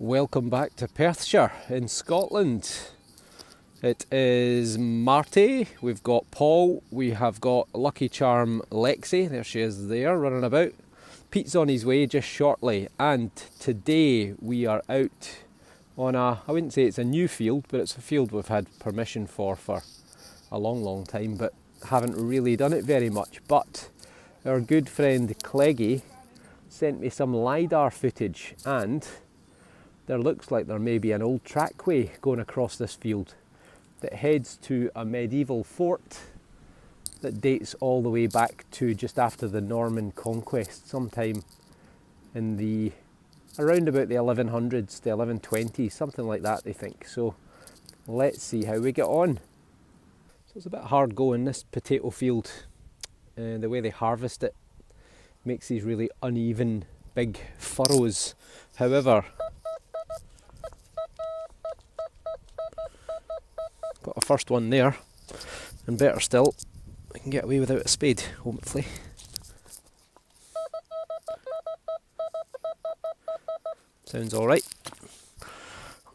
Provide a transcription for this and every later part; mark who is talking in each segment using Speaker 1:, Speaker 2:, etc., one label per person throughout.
Speaker 1: Welcome back to Perthshire in Scotland. It is Marty, we've got Paul, we have got Lucky Charm Lexi, there she is there running about. Pete's on his way just shortly, and today we are out on I wouldn't say it's a new field, but it's a field we've had permission for a long time, but haven't really done it very much. But our good friend Cleggy sent me some LIDAR footage, and there looks like there may be an old trackway going across this field that heads to a medieval fort that dates all the way back to just after the Norman conquest, sometime in the around about the 1100s, the 1120s, something like that they think. So let's see how we get on. So it's a bit hard going, this potato field, the way they harvest it makes these really uneven big furrows. However, got a first one there, and better still, I can get away without a spade, hopefully. Sounds alright.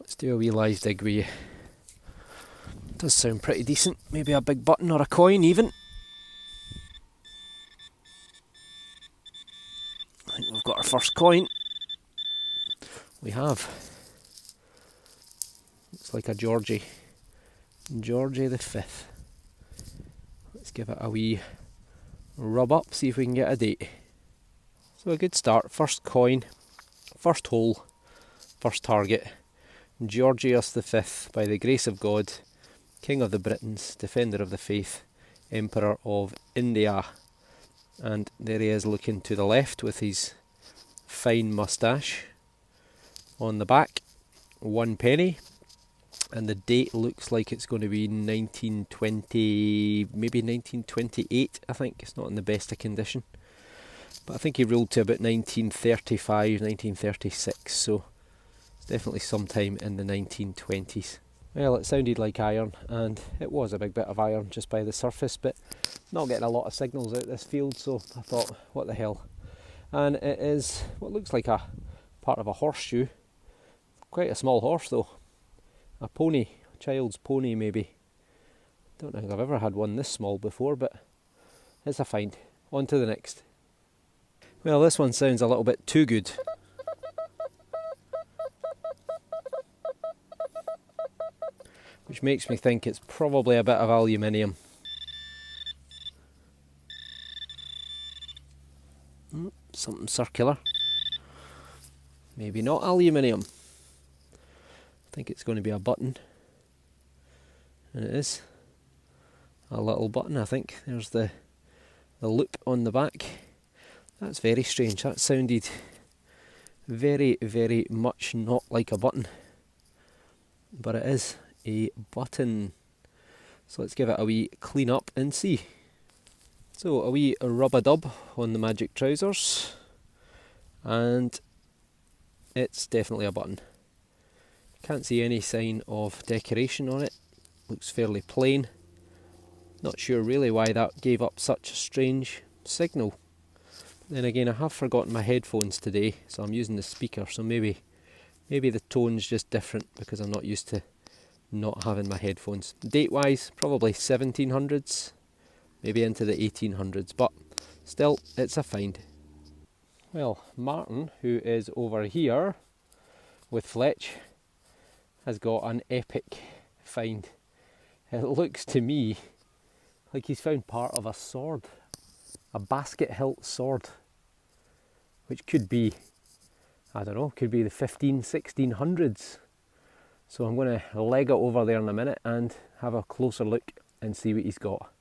Speaker 1: Let's do a wee live dig with you. Does sound pretty decent. Maybe a big button or a coin even. I think we've got our first coin. We have. Looks like a Georgie the 5th. Let's give it a wee rub up, see if we can get a date. So a good start, first coin, first hole, first target. Georgius the 5th, by the grace of God, King of the Britons, Defender of the Faith, Emperor of India. And there he is looking to the left with his fine moustache. On the back, 1 penny. And the date looks like it's going to be 1920, maybe 1928, I think. It's not in the best of condition. But I think he ruled to about 1935, 1936, so it's definitely sometime in the 1920s. Well, it sounded like iron, and it was a big bit of iron just by the surface, but not getting a lot of signals out this field, so I thought, what the hell. And it is what looks like a part of a horseshoe. Quite a small horse though. A pony, a child's pony maybe. Don't think I've ever had one this small before, but it's a find. On to the next. Well, this one sounds a little bit too good. Which makes me think it's probably a bit of aluminium. Something circular. Maybe not aluminium. I think it's going to be a button, and it is a little button. I think there's the loop on the back. That's very strange. That sounded very much not like a button, but it is a button. So let's give it a wee clean up and see. So a wee rub-a-dub on the magic trousers, and it's definitely a button. Can't see any sign of decoration on it. Looks fairly plain. Not sure really why that gave up such a strange signal. Then again, I have forgotten my headphones today, so I'm using the speaker, so maybe the tone's just different because I'm not used to not having my headphones. Date wise, probably 1700s, maybe into the 1800s, but still, it's a find. Well, Martyn, who is over here with Fletch, has got an epic find. It looks to me like he's found part of a sword, a basket hilt sword, which could be, I don't know, could be the 1600s. So I'm going to leg it over there in a minute and have a closer look and see what he's got.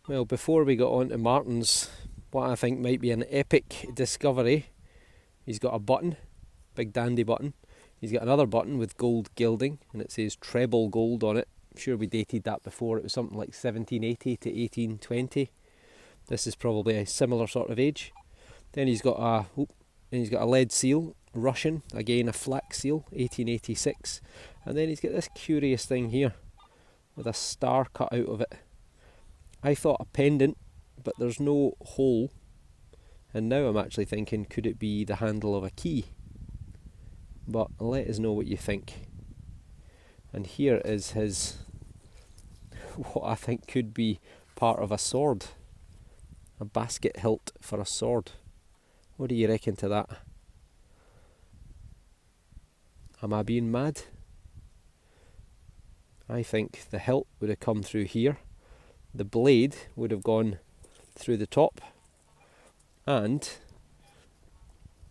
Speaker 1: Well, before we get on to Martyn's, what I think might be an epic discovery, he's got a button, big dandy button. He's got another button with gold gilding, and it says treble gold on it. I'm sure we dated that before. It was something like 1780 to 1820. This is probably a similar sort of age. Then he's got a lead seal, Russian, again a flak seal, 1886. And then he's got this curious thing here with a star cut out of it. I thought a pendant, but there's no hole. And now I'm actually thinking, could it be the handle of a key? but let us know what you think. And here is his, what I think could be part of a sword. A basket hilt for a sword. What do you reckon to that? Am I being mad? I think the hilt would have come through here, the blade would have gone through the top, and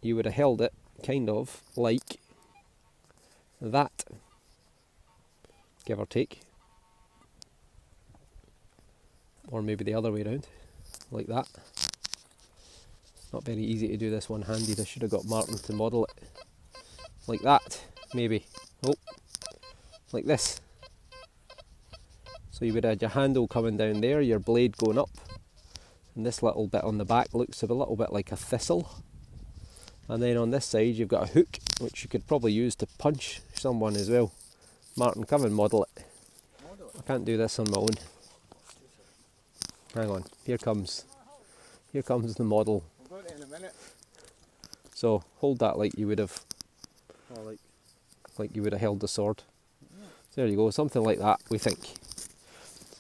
Speaker 1: you would have held it kind of like that, give or take. Or maybe the other way around, like that. Not very easy to do this one-handed. I should have got Martyn to model it. Like that, maybe. Oh, like this. So you would have your handle coming down there, your blade going up, and this little bit on the back looks a little bit like a thistle. And then on this side you've got a hook, which you could probably use to punch someone as well. Martyn, come and model it. I can't do this on my own. Hang on, here comes the model.
Speaker 2: I'll go in a minute.
Speaker 1: So hold that like you would have, like you would have held the sword. So there you go, something like that we think.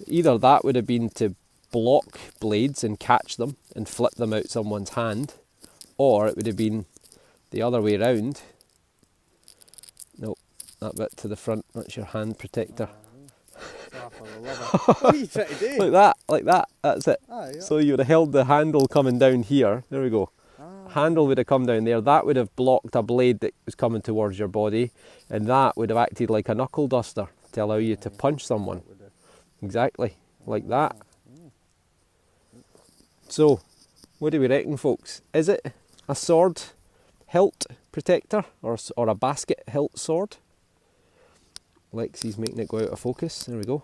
Speaker 1: Either that would have been to block blades and catch them and flip them out someone's hand, or it would have been the other way around. Nope, that bit to the front, that's your hand protector.
Speaker 2: What are you trying to do?
Speaker 1: Like that, that's it.
Speaker 2: Ah, yeah.
Speaker 1: So you would have held the handle coming down here, there we go. Handle would have come down there, that would have blocked a blade that was coming towards your body, and that would have acted like a knuckle duster to allow you to punch someone. Exactly, like that. So, what do we reckon, folks? Is it a sword hilt protector or a basket hilt sword? Lexi's making it go out of focus, there we go.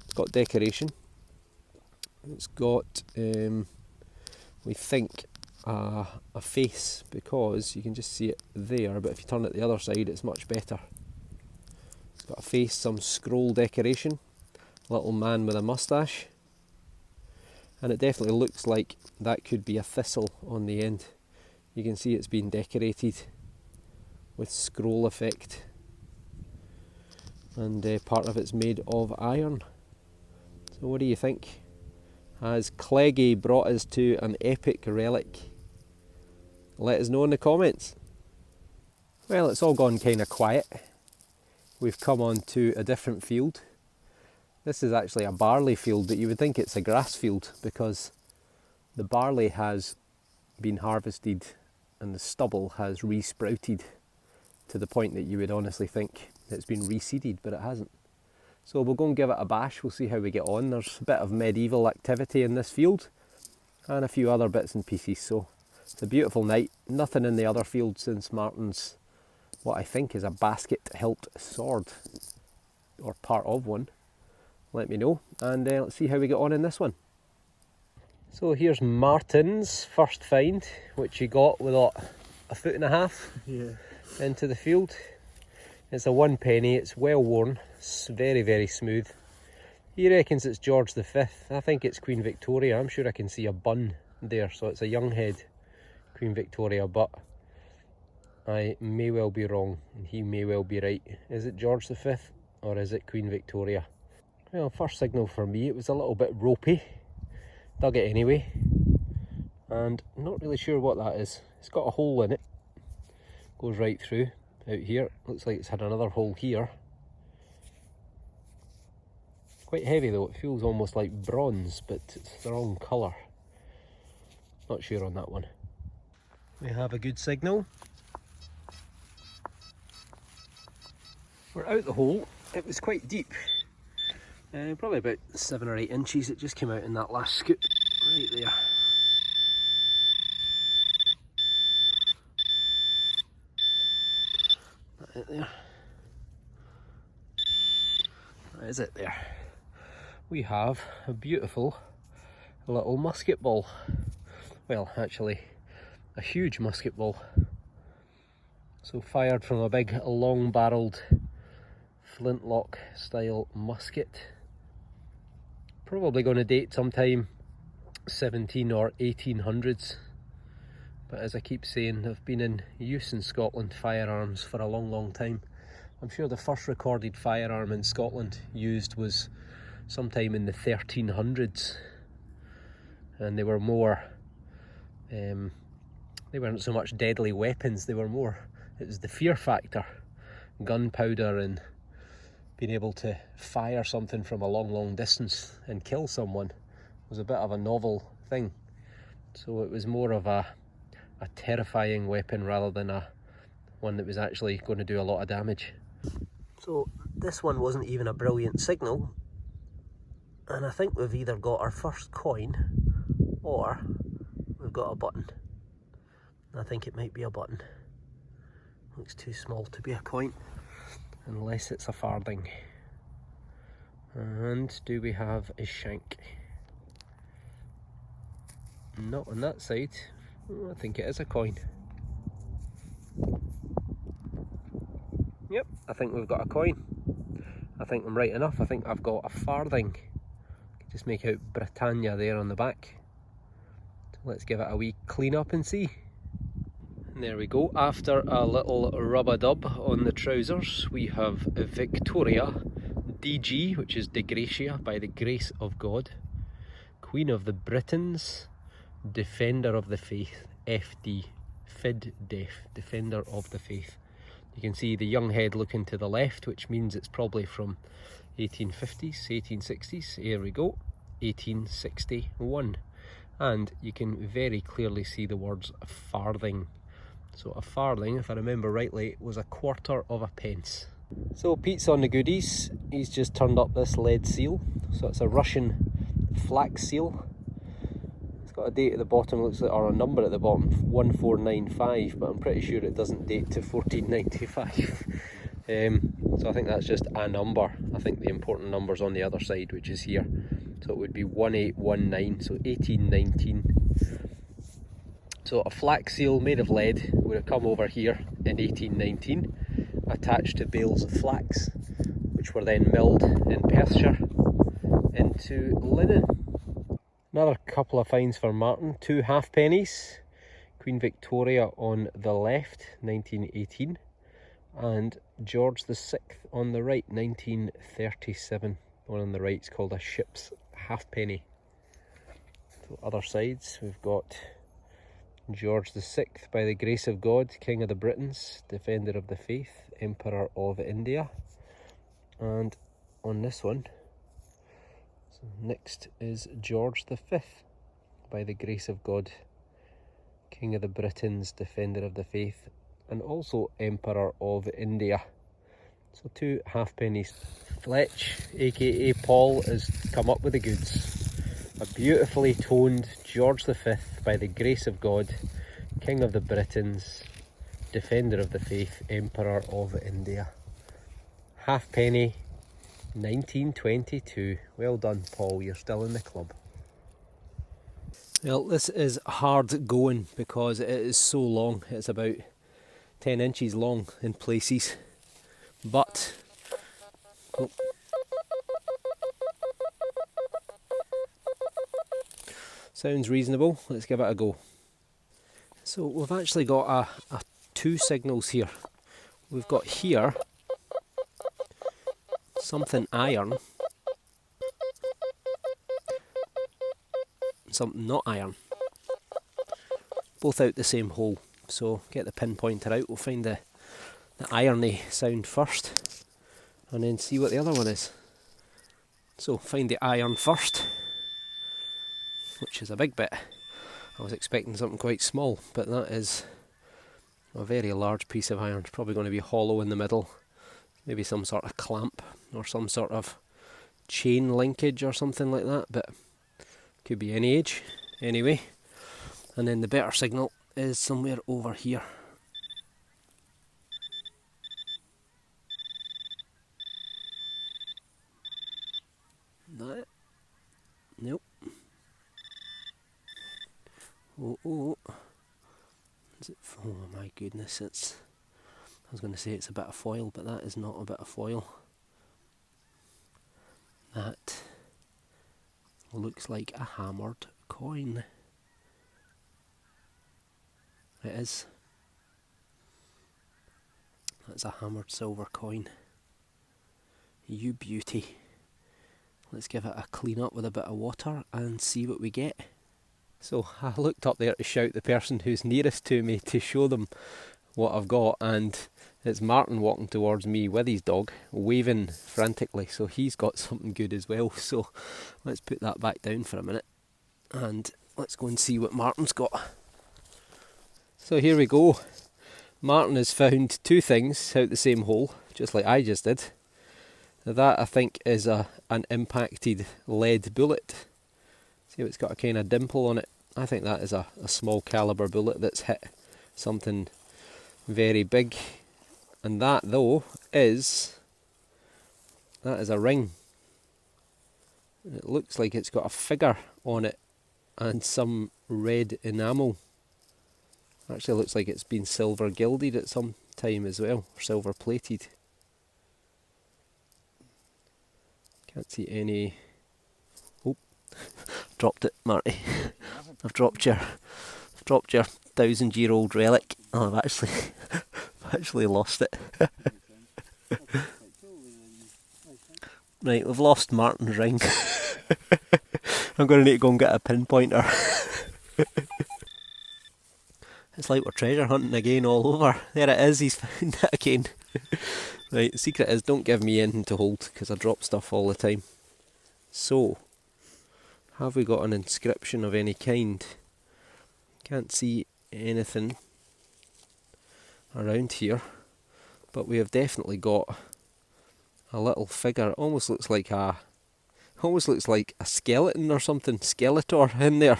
Speaker 1: It's got decoration. It's got, we think, a face, because you can just see it there, but if you turn it the other side it's much better. It's got a face, some scroll decoration, little man with a moustache, and it definitely looks like that could be a thistle on the end. You can see it's been decorated with scroll effect, and part of it's made of iron. So what do you think? Has Cleggy brought us to an epic relic? Let us know in the comments. Well, it's all gone kind of quiet. We've come on to a different field. This is actually a barley field, but you would think it's a grass field because the barley has been harvested and the stubble has re-sprouted to the point that you would honestly think it's been reseeded, but it hasn't. So we'll go and give it a bash, we'll see how we get on. There's a bit of medieval activity in this field and a few other bits and pieces, so it's a beautiful night. Nothing in the other field since Martyn's, what I think is a basket hilt sword, or part of one. Let me know, and let's see how we get on in this one. So here's Martyn's first find, which he got with a 1.5 feet into the field. It's a 1 penny, it's well worn, it's very, very smooth. He reckons it's George V. I think it's Queen Victoria. I'm sure I can see a bun there, so it's a young head Queen Victoria, but I may well be wrong and he may well be right. Is it George V or is it Queen Victoria? Well, first signal for me, it was a little bit ropey. Dug it anyway, and I'm not really sure what that is. It's got a hole in it, goes right through out here. Looks like it's had another hole here. Quite heavy though, it feels almost like bronze, but it's the wrong colour. Not sure on that one. We have a good signal. We're out the hole. It was quite deep. Probably about 7 or 8 inches. It just came out in that last scoop right there. That it there. That is it there. We have a beautiful little musket ball. Well, actually, a huge musket ball. So fired from a big long barreled flintlock style musket. Probably going to date sometime 17 or 1800s. but as I keep saying, they've been in use in Scotland, firearms, for a long, long time. I'm sure the first recorded firearm in Scotland used was sometime in the 1300s, and they were more, they weren't so much deadly weapons, they were more, it was the fear factor. Gunpowder and being able to fire something from a long, long distance and kill someone was a bit of a novel thing. So it was more of a terrifying weapon rather than one that was actually going to do a lot of damage. So this one wasn't even a brilliant signal, and I think we've either got our first coin or we've got a button. I think it might be a button. Looks too small to be a coin, unless it's a farthing. And do we have a shank? Not on that side. I think it is a coin. Yep, I think we've got a coin. I think I'm right enough. I think I've got a farthing. Just make out Britannia there on the back. So let's give it a wee clean up and see. And there we go. After a little rub-a-dub on the trousers, we have Victoria, DG, which is De Gratia, by the grace of God. Queen of the Britons, Defender of the Faith, FD, Fid Def, Defender of the Faith. You can see the young head looking to the left, which means it's probably from 1850s, 1860s. Here we go, 1861. And you can very clearly see the words farthing. So a farthing, if I remember rightly, was a quarter of a pence. So Pete's on the goodies. He's just turned up this lead seal. So it's a Russian flax seal. It's got a date at the bottom, looks like, or a number at the bottom, 1495, but I'm pretty sure it doesn't date to 1495. So I think that's just a number. I think the important number's on the other side, which is here. So it would be 1819, so 1819. So a flax seal made of lead would have come over here in 1819, attached to bales of flax, which were then milled in Perthshire into linen. Another couple of finds for Martyn, 2 halfpennies, Queen Victoria on the left, 1918, and George VI on the right, 1937. The one on the right is called a ship's halfpenny. So other sides, we've got George VI, by the grace of God, King of the Britons, Defender of the Faith, Emperor of India. And on this one, so next is George V, by the grace of God, King of the Britons, Defender of the Faith, and also Emperor of India. So 2 halfpennies. Fletch, aka Paul, has come up with the goods. A beautifully toned George V, by the grace of God, King of the Britons, Defender of the Faith, Emperor of India. Halfpenny, 1922. Well done, Paul, you're still in the club. Well, this is hard going because it is so long. It's about 10 inches long in places. But oh, sounds reasonable. Let's give it a go. So we've actually got a 2 signals here. We've got here something iron, something not iron, both out the same hole. So get the pinpointer out, we'll find the irony sound first and then see what the other one is. So find the iron first, which is a big bit. I was expecting something quite small, but that is a very large piece of iron. It's probably going to be hollow in the middle, maybe some sort of clamp or some sort of chain linkage or something like that, but could be any age anyway. And then the better signal is somewhere over here. That? Nope. Oh. Is it? Oh my goodness, it's... I was going to say it's a bit of foil, but that is not a bit of foil. That looks like a hammered coin. It is. That's a hammered silver coin. You beauty. Let's give it a clean up with a bit of water and see what we get. So I looked up there to shout the person who's nearest to me to show them what I've got, and it's Martyn walking towards me with his dog, waving frantically, so he's got something good as well. So let's put that back down for a minute and let's go and see what Martyn's got. So here we go. Martyn has found two things out the same hole, just like I just did. That I think is an impacted lead bullet. See how it's got a kind of dimple on it? I think that is a small caliber bullet that's hit something very big. And that though is a ring. It looks like it's got a figure on it and some red enamel. Actually looks like it's been silver gilded at some time as well, or silver plated. Can't see any. Oh, dropped it, Marty. I've dropped your 1,000-year-old relic. Oh, I've actually lost it. Right, we've lost Martyn's ring. I'm going to need to go and get a pinpointer. It's like we're treasure hunting again all over. There it is, he's found it again. Right, the secret is don't give me anything to hold because I drop stuff all the time. So, have we got an inscription of any kind? Can't see anything around here, but we have definitely got a little figure. Almost looks like a skeleton or something, Skeletor in there.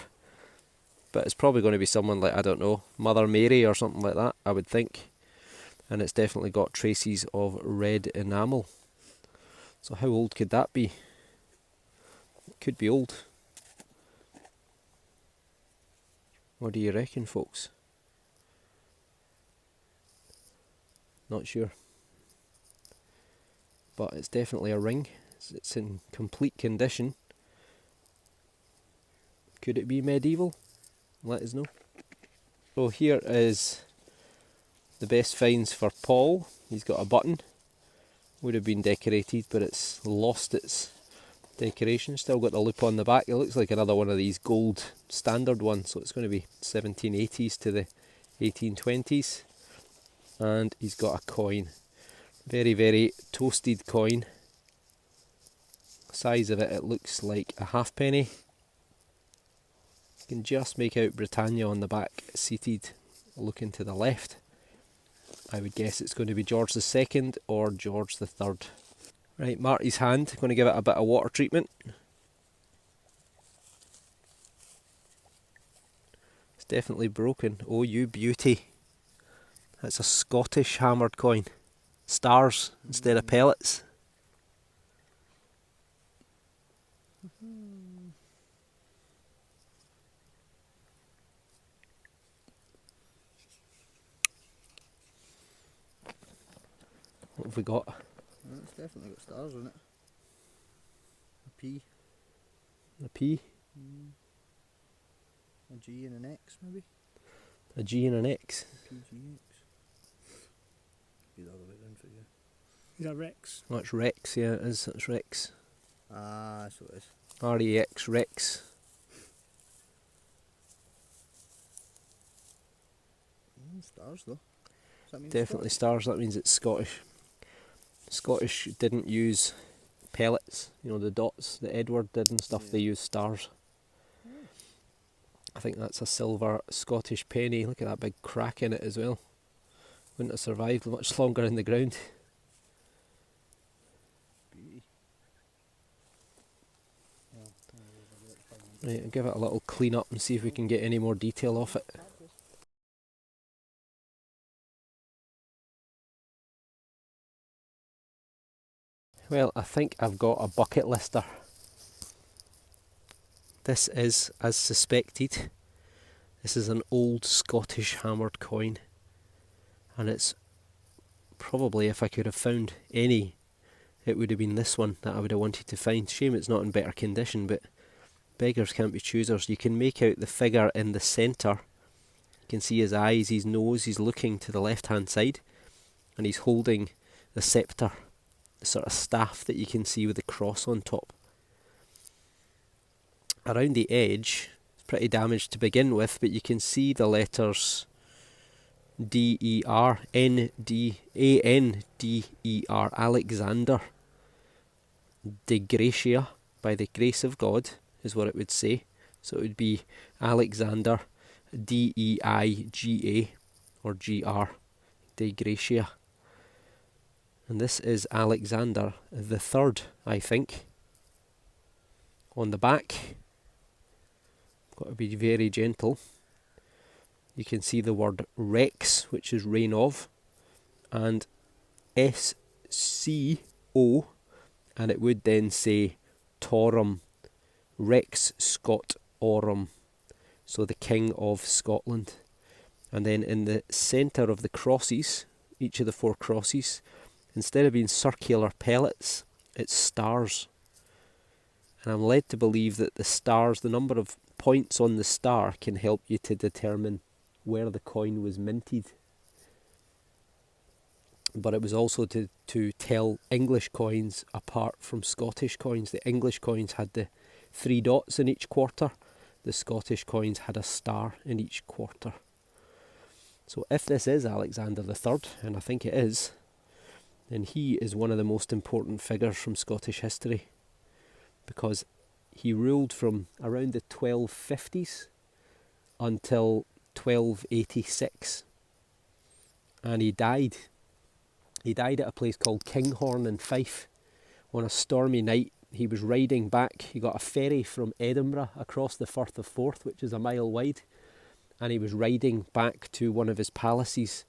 Speaker 1: But it's probably going to be someone like, I don't know, Mother Mary or something like that, I would think. And it's definitely got traces of red enamel. So how old could that be? It could be old. What do you reckon, folks? Not sure. But it's definitely a ring. It's in complete condition. Could it be medieval? Let us know. So here is the best finds for Paul. He's got a button. Would have been decorated, but it's lost its decoration. Still got the loop on the back. It looks like another one of these gold standard ones, so it's going to be 1780s to the 1820s. And he's got a coin. Very, very toasted coin. Size of it, it looks like a halfpenny. You can just make out Britannia on the back, seated, looking to the left. I would guess it's going to be George II or George III. Right, Marty's hand, going to give it a bit of water treatment. It's definitely broken. Oh, you beauty. That's a Scottish hammered coin. Stars instead of pellets. What have we got?
Speaker 2: Well, it's definitely got stars on it. A P.
Speaker 1: A P?
Speaker 2: A G and an X maybe?
Speaker 1: A G and an X?
Speaker 2: PGX. Be the other way round for you.
Speaker 3: Is that Rex?
Speaker 1: That's Rex, yeah it is, that's Rex.
Speaker 2: Ah, that's what it is.
Speaker 1: R-E-X, Rex.
Speaker 2: Stars though. Does that mean
Speaker 1: Definitely stars, that means it's Scottish. Scottish didn't use pellets, you know, the dots that Edward did and stuff, they used stars. I think that's a silver Scottish penny. Look at that big crack in it as well. Wouldn't have survived much longer in the ground.
Speaker 2: Beauty.
Speaker 1: Right, I'll give it a little clean up and see if we can get any more detail off it. Well, I think I've got a bucket lister. This is, as suspected, this is an old Scottish hammered coin. And it's probably, if I could have found any, it would have been this one that I would have wanted to find. Shame it's not in better condition, but beggars can't be choosers. You can make out the figure in the centre can see his eyes, his nose, he's looking to the left hand side, and he's holding the sceptre, the sort of staff that you can see with the cross on top. Around the edge, it's pretty damaged to begin with, but you can see the letters D-E-R, A-N-D-E-R, Alexander. De Gratia, by the grace of God, is what it would say. So it would be Alexander, D-E-I-G-A, or G-R, De Gratia. And this is Alexander the Third, I think. On the back, got to be very gentle. You can see the word Rex, which is reign of, and S-C-O, and it would then say Torum, Rex Scot Orum, so the King of Scotland. And then in the centre of the crosses, each of the 4 crosses, instead of being circular pellets, it's stars. And I'm led to believe that the stars, the number of points on the star, can help you to determine where the coin was minted. But it was also to tell English coins apart from Scottish coins. The English coins had the 3 dots in each quarter. The Scottish coins had a star in each quarter. So if this is Alexander the Third, and I think it is, then he is one of the most important figures from Scottish history, because he ruled from around the 1250s until 1286, and he died. He died at a place called Kinghorn in Fife on a stormy night. He was riding back. He got a ferry from Edinburgh across the Firth of Forth, which is a mile wide, and he was riding back to one of his palaces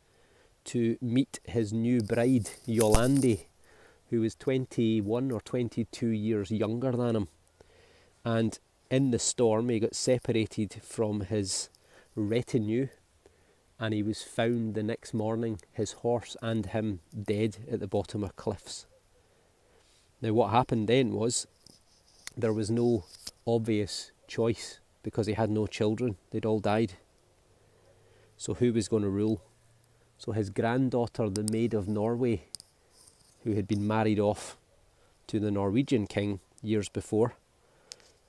Speaker 1: to meet his new bride, Yolande, who was 21 or 22 years younger than him. And in the storm, he got separated from his retinue, and he was found the next morning, his horse and him, dead at the bottom of cliffs. Now what happened then was, there was no obvious choice, because he had no children. They'd all died. So who was going to rule? So his granddaughter, the Maid of Norway, who had been married off to the Norwegian king years before,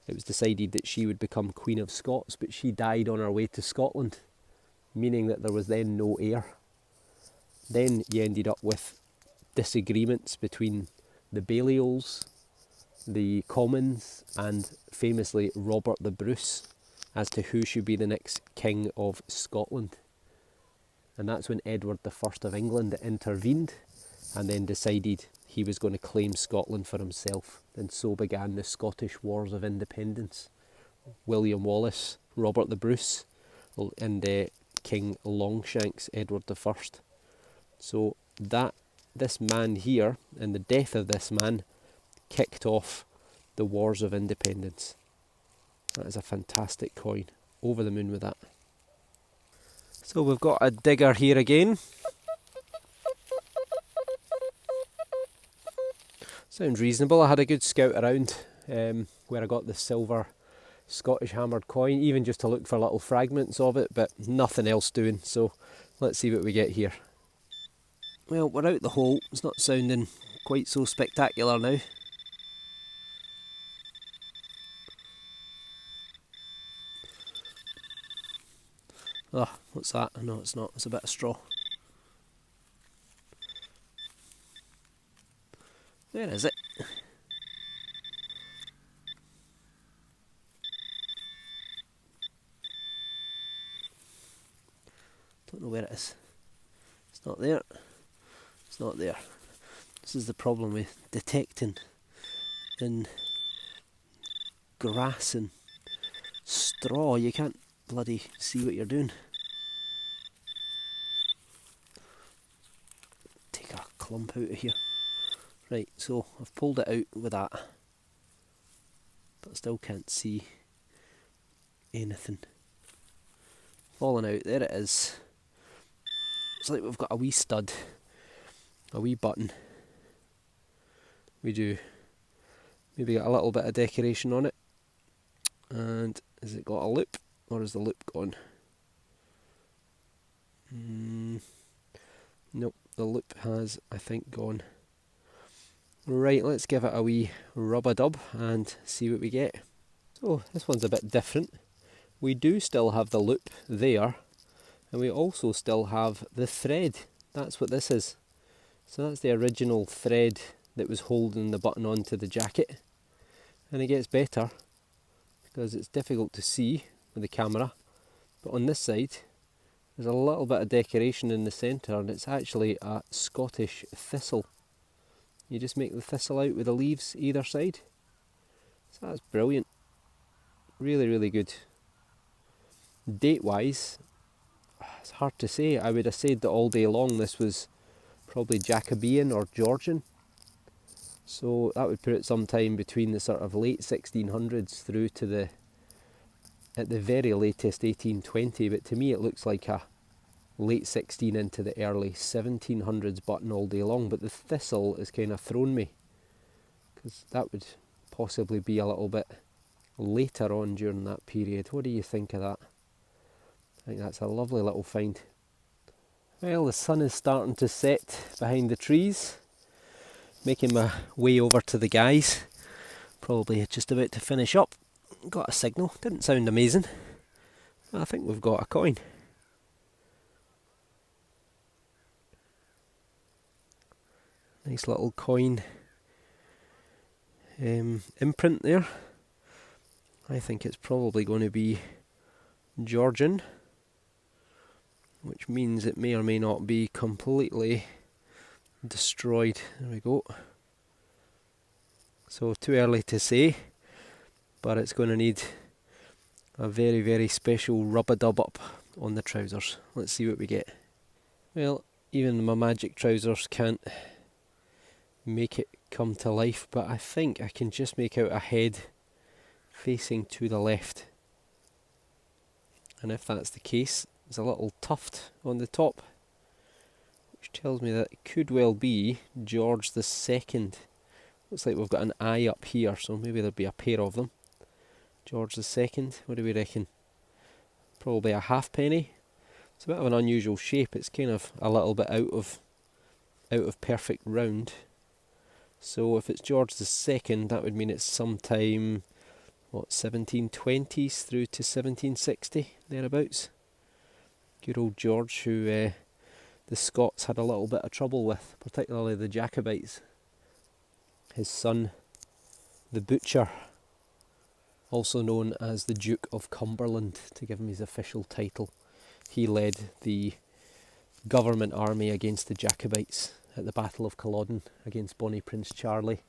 Speaker 1: it was decided that she would become Queen of Scots, but she died on her way to Scotland, meaning that there was then no heir. Then you ended up with disagreements between the Balliols, the Commons, and famously Robert the Bruce, as to who should be the next King of Scotland. And that's when Edward I of England intervened and then decided he was going to claim Scotland for himself. And so began the Scottish Wars of Independence. William Wallace, Robert the Bruce, and King Longshanks, Edward I. So this man here, and the death of this man, kicked off the Wars of Independence. That is a fantastic coin. Over the moon with that. So we've got a digger here again. Sounds reasonable. I had a good scout around where I got the silver Scottish hammered coin, even just to look for little fragments of it, but nothing else doing. So let's see what we get here. Well, we're out the hole. It's not sounding quite so spectacular now. Oh, what's that? No, it's not. It's a bit of straw. Where is it? Don't know where it is. It's not there. It's not there. This is the problem with detecting in grass and straw. You can't bloody see what you're doing. Take a clump out of here. Right, so I've pulled it out with that, but I still can't see anything. Falling out, there it is. It's like we've got a wee stud, a wee button. We do maybe got a little bit of decoration on it. And has it got a loop, or is the loop gone? Nope, the loop has, I think, gone. Right, let's give it a wee rub-a-dub and see what we get. So this one's a bit different. We do still have the loop there, and we also still have the thread. That's what this is. So that's the original thread that was holding the button onto the jacket. And it gets better because it's difficult to see with the camera, but on this side there's a little bit of decoration in the centre, and it's actually a Scottish thistle. You just make the thistle out with the leaves either side. So that's brilliant. Really, really good. Date wise, it's hard to say. I would have said that all day long this was probably Jacobean or Georgian. So that would put it sometime between the sort of late 1600s through to the, at the very latest, 1820. But to me it looks like a late 16 into the early 1700s button all day long. But the thistle has kind of thrown me, because that would possibly be a little bit later on during that period. What do you think of that? I think that's a lovely little find. Well, the sun is starting to set behind the trees. Making my way over to the guys. Probably just about to finish up. Got a signal. Didn't sound amazing. I think we've got a coin. Nice little coin imprint there. I think it's probably going to be Georgian, which means it may or may not be completely destroyed. There we go. So too early to say, but it's going to need a very, very special rub-a-dub up on the trousers. Let's see what we get. Well, even my magic trousers can't make it come to life, but I think I can just make out a head facing to the left. And if that's the case, there's a little tuft on the top, which tells me that it could well be George II. Looks like we've got an eye up here, so maybe there'd be a pair of them. George II, what do we reckon? Probably a halfpenny. It's a bit of an unusual shape. It's kind of a little bit out of perfect round. So if it's George II, that would mean it's sometime, what, 1720s through to 1760, thereabouts. Good old George, who the Scots had a little bit of trouble with, particularly the Jacobites. His son, the Butcher, also known as the Duke of Cumberland, to give him his official title. He led the government army against the Jacobites at the Battle of Culloden against Bonnie Prince Charlie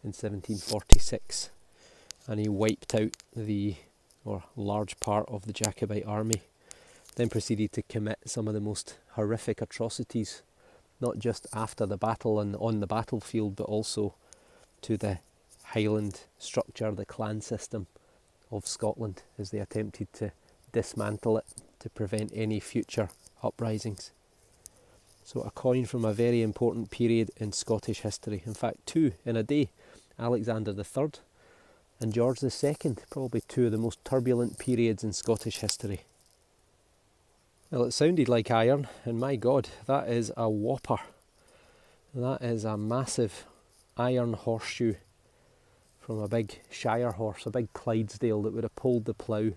Speaker 1: in 1746, and he wiped out the large part of the Jacobite army, then proceeded to commit some of the most horrific atrocities, not just after the battle and on the battlefield, but also to the Highland structure, the clan system of Scotland, as they attempted to dismantle it to prevent any future uprisings. So a coin from a very important period in Scottish history. In fact, two in a day. Alexander III and George II, probably two of the most turbulent periods in Scottish history. Well, it sounded like iron, and my God, that is a whopper. That is a massive iron horseshoe from a big Shire horse, a big Clydesdale that would have pulled the plough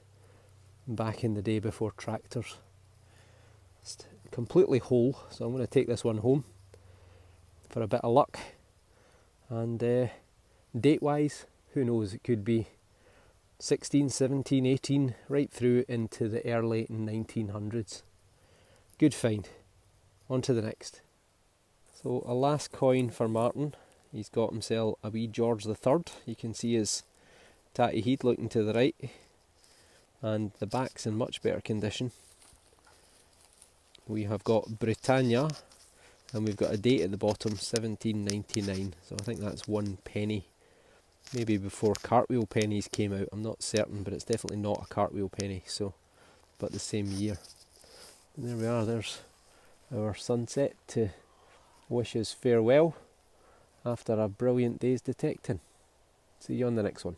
Speaker 1: back in the day before tractors. It's completely whole, so I'm going to take this one home for a bit of luck. And date wise, who knows, it could be 16, 17, 18, right through into the early 1900s. Good find. On to the next. So a last coin for Martyn. He's got himself a wee George III. You can see his tatty head looking to the right, and the back's in much better condition. We have got Britannia, and we've got a date at the bottom, 1799. So I think that's 1 penny. Maybe before cartwheel pennies came out, I'm not certain, but it's definitely not a cartwheel penny, so, but the same year. And there we are, there's our sunset to wish us farewell after a brilliant day's detecting. See you on the next one.